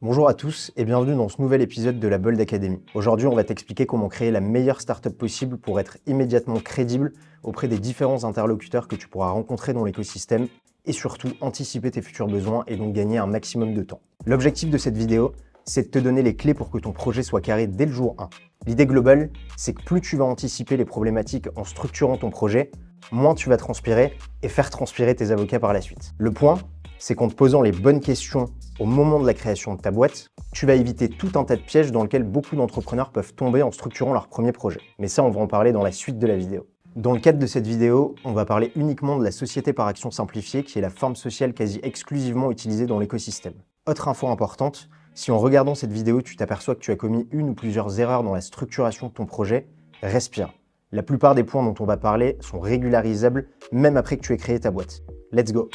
Bonjour à tous et bienvenue dans ce nouvel épisode de la Bold Academy. Aujourd'hui, on va t'expliquer comment créer la meilleure startup possible pour être immédiatement crédible auprès des différents interlocuteurs que tu pourras rencontrer dans l'écosystème et surtout anticiper tes futurs besoins et donc gagner un maximum de temps. L'objectif de cette vidéo, c'est de te donner les clés pour que ton projet soit carré dès le jour 1. L'idée globale, c'est que plus tu vas anticiper les problématiques en structurant ton projet, moins tu vas transpirer et faire transpirer tes avocats par la suite. Le point, c'est qu'en te posant les bonnes questions au moment de la création de ta boîte, tu vas éviter tout un tas de pièges dans lesquels beaucoup d'entrepreneurs peuvent tomber en structurant leur premier projet. Mais ça, on va en parler dans la suite de la vidéo. Dans le cadre de cette vidéo, on va parler uniquement de la société par action simplifiée, qui est la forme sociale quasi exclusivement utilisée dans l'écosystème. Autre info importante, si en regardant cette vidéo, tu t'aperçois que tu as commis une ou plusieurs erreurs dans la structuration de ton projet, respire. La plupart des points dont on va parler sont régularisables, même après que tu aies créé ta boîte. Let's go!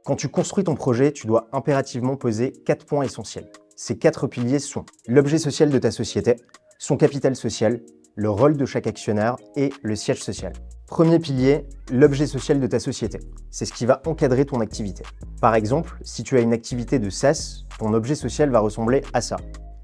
Quand tu construis ton projet, tu dois impérativement poser 4 points essentiels. Ces 4 piliers sont l'objet social de ta société, son capital social, le rôle de chaque actionnaire et le siège social. Premier pilier, l'objet social de ta société. C'est ce qui va encadrer ton activité. Par exemple, si tu as une activité de SaaS, ton objet social va ressembler à ça.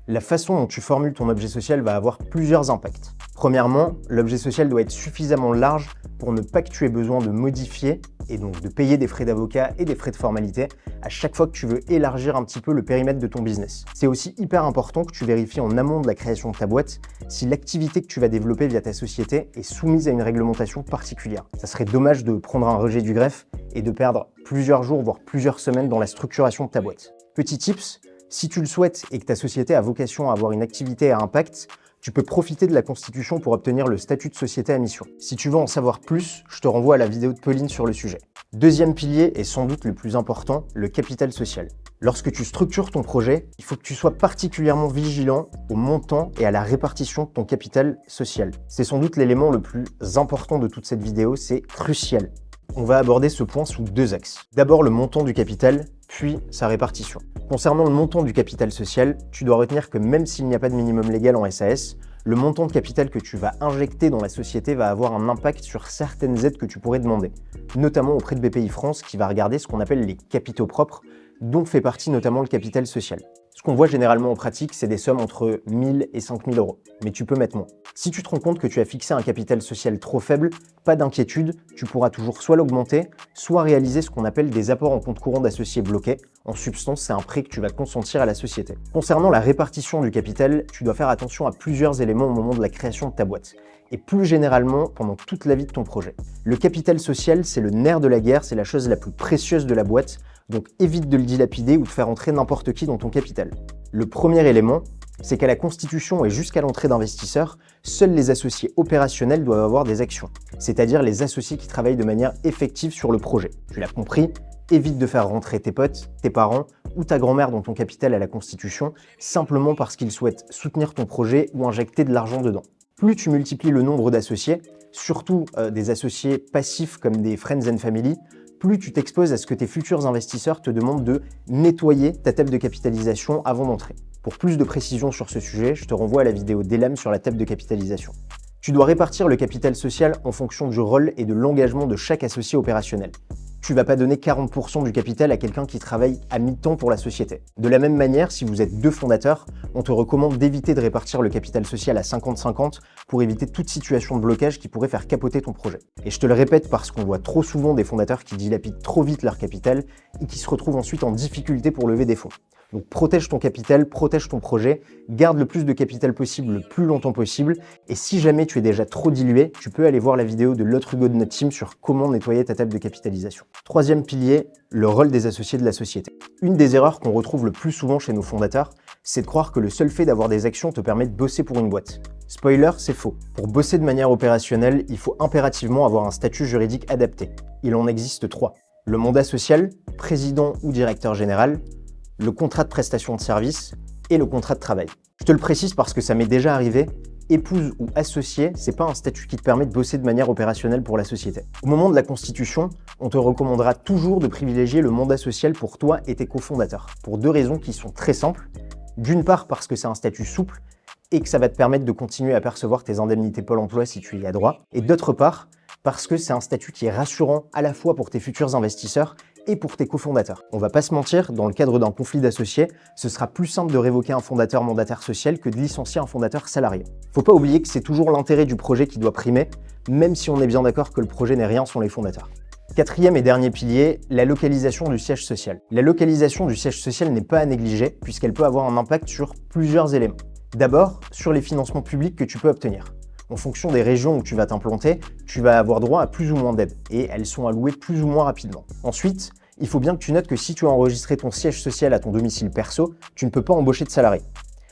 La façon dont tu formules ton objet social va avoir plusieurs impacts. Premièrement, l'objet social doit être suffisamment large pour ne pas que tu aies besoin de modifier et donc de payer des frais d'avocat et des frais de formalité à chaque fois que tu veux élargir un petit peu le périmètre de ton business. C'est aussi hyper important que tu vérifies en amont de la création de ta boîte si l'activité que tu vas développer via ta société est soumise à une réglementation particulière. Ça serait dommage de prendre un rejet du greffe et de perdre plusieurs jours, voire plusieurs semaines dans la structuration de ta boîte. Petit tips, si tu le souhaites et que ta société a vocation à avoir une activité à impact, tu peux profiter de la Constitution pour obtenir le statut de société à mission. Si tu veux en savoir plus, je te renvoie à la vidéo de Pauline sur le sujet. Deuxième pilier, et sans doute le plus important, le capital social. Lorsque tu structures ton projet, il faut que tu sois particulièrement vigilant au montant et à la répartition de ton capital social. C'est sans doute l'élément le plus important de toute cette vidéo, c'est crucial. On va aborder ce point sous 2 axes. D'abord le montant du capital, puis sa répartition. Concernant le montant du capital social, tu dois retenir que même s'il n'y a pas de minimum légal en SAS, le montant de capital que tu vas injecter dans la société va avoir un impact sur certaines aides que tu pourrais demander, notamment auprès de BPI France qui va regarder ce qu'on appelle les capitaux propres, dont fait partie notamment le capital social. Ce qu'on voit généralement en pratique, c'est des sommes entre 1000 et 5000 euros, mais tu peux mettre moins. Si tu te rends compte que tu as fixé un capital social trop faible, pas d'inquiétude, tu pourras toujours soit l'augmenter, soit réaliser ce qu'on appelle des apports en compte courant d'associés bloqués. En substance, c'est un prêt que tu vas consentir à la société. Concernant la répartition du capital, tu dois faire attention à plusieurs éléments au moment de la création de ta boîte, et plus généralement pendant toute la vie de ton projet. Le capital social, c'est le nerf de la guerre, c'est la chose la plus précieuse de la boîte, donc évite de le dilapider ou de faire entrer n'importe qui dans ton capital. Le premier élément, c'est qu'à la constitution et jusqu'à l'entrée d'investisseurs, seuls les associés opérationnels doivent avoir des actions, c'est-à-dire les associés qui travaillent de manière effective sur le projet. Tu l'as compris, évite de faire rentrer tes potes, tes parents ou ta grand-mère dans ton capital à la constitution, simplement parce qu'ils souhaitent soutenir ton projet ou injecter de l'argent dedans. Plus tu multiplies le nombre d'associés, surtout des associés passifs comme des friends and family, plus tu t'exposes à ce que tes futurs investisseurs te demandent de nettoyer ta table de capitalisation avant d'entrer. Pour plus de précision sur ce sujet, je te renvoie à la vidéo d'Elam sur la table de capitalisation. Tu dois répartir le capital social en fonction du rôle et de l'engagement de chaque associé opérationnel. Tu ne vas pas donner 40% du capital à quelqu'un qui travaille à mi-temps pour la société. De la même manière, si vous êtes 2 fondateurs, on te recommande d'éviter de répartir le capital social à 50-50 pour éviter toute situation de blocage qui pourrait faire capoter ton projet. Et je te le répète parce qu'on voit trop souvent des fondateurs qui dilapident trop vite leur capital et qui se retrouvent ensuite en difficulté pour lever des fonds. Donc protège ton capital, protège ton projet, garde le plus de capital possible le plus longtemps possible, et si jamais tu es déjà trop dilué, tu peux aller voir la vidéo de l'autre Hugo de notre team sur comment nettoyer ta table de capitalisation. Troisième pilier, le rôle des associés de la société. Une des erreurs qu'on retrouve le plus souvent chez nos fondateurs, c'est de croire que le seul fait d'avoir des actions te permet de bosser pour une boîte. Spoiler, c'est faux. Pour bosser de manière opérationnelle, il faut impérativement avoir un statut juridique adapté. Il en existe 3. Le mandat social, président ou directeur général, le contrat de prestation de service et le contrat de travail. Je te le précise parce que ça m'est déjà arrivé, épouse ou associé, c'est pas un statut qui te permet de bosser de manière opérationnelle pour la société. Au moment de la constitution, on te recommandera toujours de privilégier le mandat social pour toi et tes cofondateurs, pour 2 raisons qui sont très simples. D'une part parce que c'est un statut souple et que ça va te permettre de continuer à percevoir tes indemnités Pôle emploi si tu y as droit. Et d'autre part parce que c'est un statut qui est rassurant à la fois pour tes futurs investisseurs et pour tes cofondateurs. On va pas se mentir, dans le cadre d'un conflit d'associés, ce sera plus simple de révoquer un fondateur mandataire social que de licencier un fondateur salarié. Faut pas oublier que c'est toujours l'intérêt du projet qui doit primer, même si on est bien d'accord que le projet n'est rien sans les fondateurs. Quatrième et dernier pilier, la localisation du siège social. La localisation du siège social n'est pas à négliger puisqu'elle peut avoir un impact sur plusieurs éléments. D'abord, sur les financements publics que tu peux obtenir. En fonction des régions où tu vas t'implanter, tu vas avoir droit à plus ou moins d'aides et elles sont allouées plus ou moins rapidement. Ensuite, il faut bien que tu notes que si tu as enregistré ton siège social à ton domicile perso, tu ne peux pas embaucher de salariés.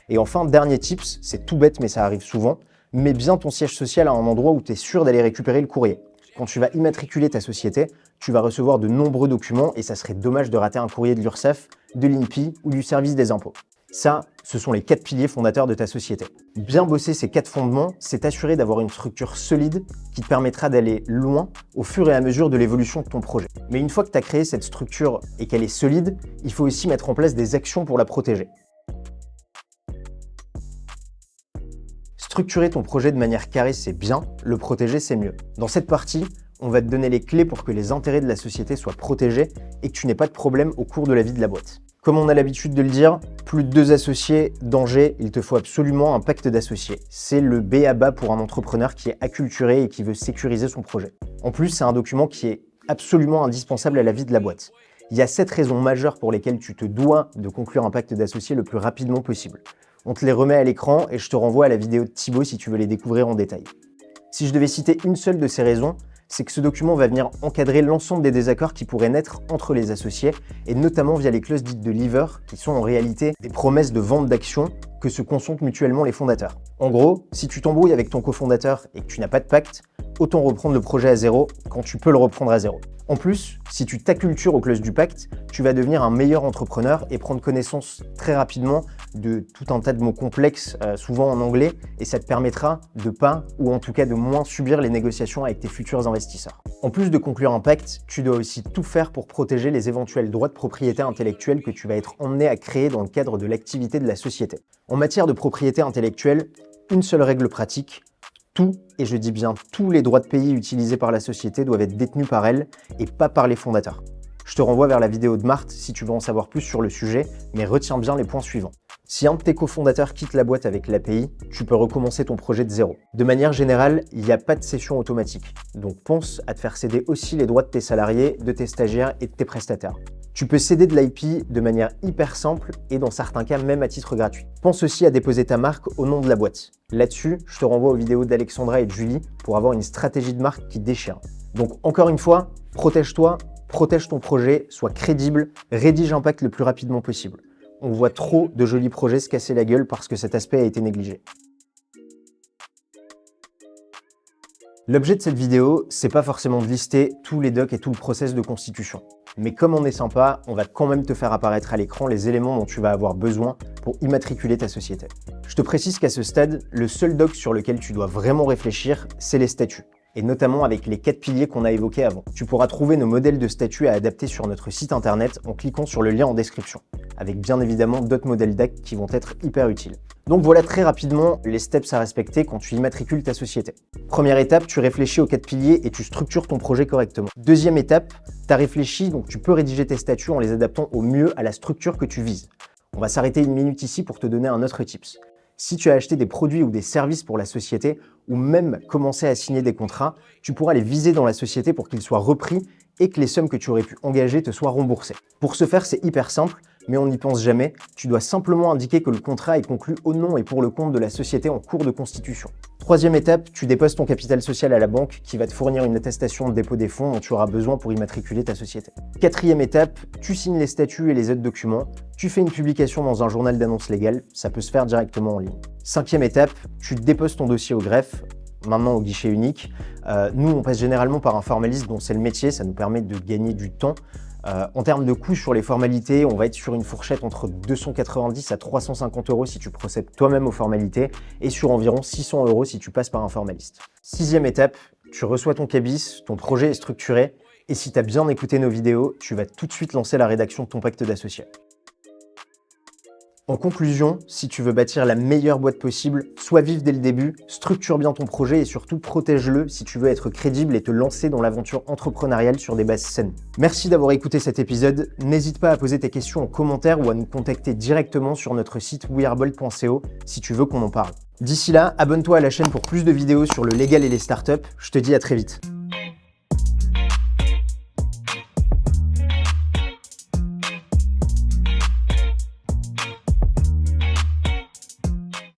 Et enfin, dernier tips, c'est tout bête mais ça arrive souvent, mets bien ton siège social à un endroit où tu es sûr d'aller récupérer le courrier. Quand tu vas immatriculer ta société, tu vas recevoir de nombreux documents et ça serait dommage de rater un courrier de l'URSSAF, de l'INPI ou du service des impôts. Ça, ce sont les 4 piliers fondateurs de ta société. Bien bosser ces 4 fondements, c'est t'assurer d'avoir une structure solide qui te permettra d'aller loin au fur et à mesure de l'évolution de ton projet. Mais une fois que tu as créé cette structure et qu'elle est solide, il faut aussi mettre en place des actions pour la protéger. Structurer ton projet de manière carrée, c'est bien, le protéger, c'est mieux. Dans cette partie, on va te donner les clés pour que les intérêts de la société soient protégés et que tu n'aies pas de problème au cours de la vie de la boîte. Comme on a l'habitude de le dire, plus de 2 associés, danger, il te faut absolument un pacte d'associés. C'est le b à bas pour un entrepreneur qui est acculturé et qui veut sécuriser son projet. En plus, c'est un document qui est absolument indispensable à la vie de la boîte. Il y a 7 raisons majeures pour lesquelles tu te dois de conclure un pacte d'associés le plus rapidement possible. On te les remet à l'écran et je te renvoie à la vidéo de Thibaut si tu veux les découvrir en détail. Si je devais citer une seule de ces raisons, c'est que ce document va venir encadrer l'ensemble des désaccords qui pourraient naître entre les associés, et notamment via les clauses dites de leaver, qui sont en réalité des promesses de vente d'actions que se consentent mutuellement les fondateurs. En gros, si tu t'embrouilles avec ton cofondateur et que tu n'as pas de pacte, autant reprendre le projet à zéro quand tu peux le reprendre à zéro. En plus, si tu t'accultures aux clauses du pacte, tu vas devenir un meilleur entrepreneur et prendre connaissance très rapidement de tout un tas de mots complexes, souvent en anglais, et ça te permettra de pas, ou en tout cas de moins subir les négociations avec tes futurs investisseurs. En plus de conclure un pacte, tu dois aussi tout faire pour protéger les éventuels droits de propriété intellectuelle que tu vas être emmené à créer dans le cadre de l'activité de la société. En matière de propriété intellectuelle, une seule règle pratique: tout, et je dis bien tous les droits de pays utilisés par la société doivent être détenus par elle et pas par les fondateurs. Je te renvoie vers la vidéo de Marthe si tu veux en savoir plus sur le sujet, mais retiens bien les points suivants. Si un de tes cofondateurs quitte la boîte avec l'API, tu peux recommencer ton projet de zéro. De manière générale, il n'y a pas de cession automatique, donc pense à te faire céder aussi les droits de tes salariés, de tes stagiaires et de tes prestataires. Tu peux céder de l'IP de manière hyper simple et dans certains cas même à titre gratuit. Pense aussi à déposer ta marque au nom de la boîte. Là-dessus, je te renvoie aux vidéos d'Alexandra et de Julie pour avoir une stratégie de marque qui déchire. Donc encore une fois, protège-toi, protège ton projet, sois crédible, rédige un pacte le plus rapidement possible. On voit trop de jolis projets se casser la gueule parce que cet aspect a été négligé. L'objet de cette vidéo, c'est pas forcément de lister tous les docs et tout le process de constitution. Mais comme on est sympa, on va quand même te faire apparaître à l'écran les éléments dont tu vas avoir besoin pour immatriculer ta société. Je te précise qu'à ce stade, le seul doc sur lequel tu dois vraiment réfléchir, c'est les statuts, et notamment avec les 4 piliers qu'on a évoqués avant. Tu pourras trouver nos modèles de statuts à adapter sur notre site internet en cliquant sur le lien en description, avec bien évidemment d'autres modèles d'actes qui vont être hyper utiles. Donc voilà très rapidement les steps à respecter quand tu immatricules ta société. Première étape, tu réfléchis aux 4 piliers et tu structures ton projet correctement. Deuxième étape, tu as réfléchi, donc tu peux rédiger tes statuts en les adaptant au mieux à la structure que tu vises. On va s'arrêter une minute ici pour te donner un autre tips. Si tu as acheté des produits ou des services pour la société, ou même commencé à signer des contrats, tu pourras les viser dans la société pour qu'ils soient repris et que les sommes que tu aurais pu engager te soient remboursées. Pour ce faire, c'est hyper simple, mais on n'y pense jamais. Tu dois simplement indiquer que le contrat est conclu au nom et pour le compte de la société en cours de constitution. Troisième étape, tu déposes ton capital social à la banque qui va te fournir une attestation de dépôt des fonds dont tu auras besoin pour immatriculer ta société. Quatrième étape, tu signes les statuts et les autres documents. Tu fais une publication dans un journal d'annonce légale, ça peut se faire directement en ligne. Cinquième étape, tu déposes ton dossier au greffe, maintenant au guichet unique. Nous, on passe généralement par un formaliste dont c'est le métier, ça nous permet de gagner du temps. En termes de coûts sur les formalités, on va être sur une fourchette entre 290 à 350 € si tu procèdes toi-même aux formalités et sur environ 600 € si tu passes par un formaliste. Sixième étape, tu reçois ton cabis, ton projet est structuré et si tu as bien écouté nos vidéos, tu vas tout de suite lancer la rédaction de ton pacte d'associés. En conclusion, si tu veux bâtir la meilleure boîte possible, sois vif dès le début, structure bien ton projet et surtout protège-le si tu veux être crédible et te lancer dans l'aventure entrepreneuriale sur des bases saines. Merci d'avoir écouté cet épisode. N'hésite pas à poser tes questions en commentaire ou à nous contacter directement sur notre site wearebold.co si tu veux qu'on en parle. D'ici là, abonne-toi à la chaîne pour plus de vidéos sur le légal et les startups. Je te dis à très vite.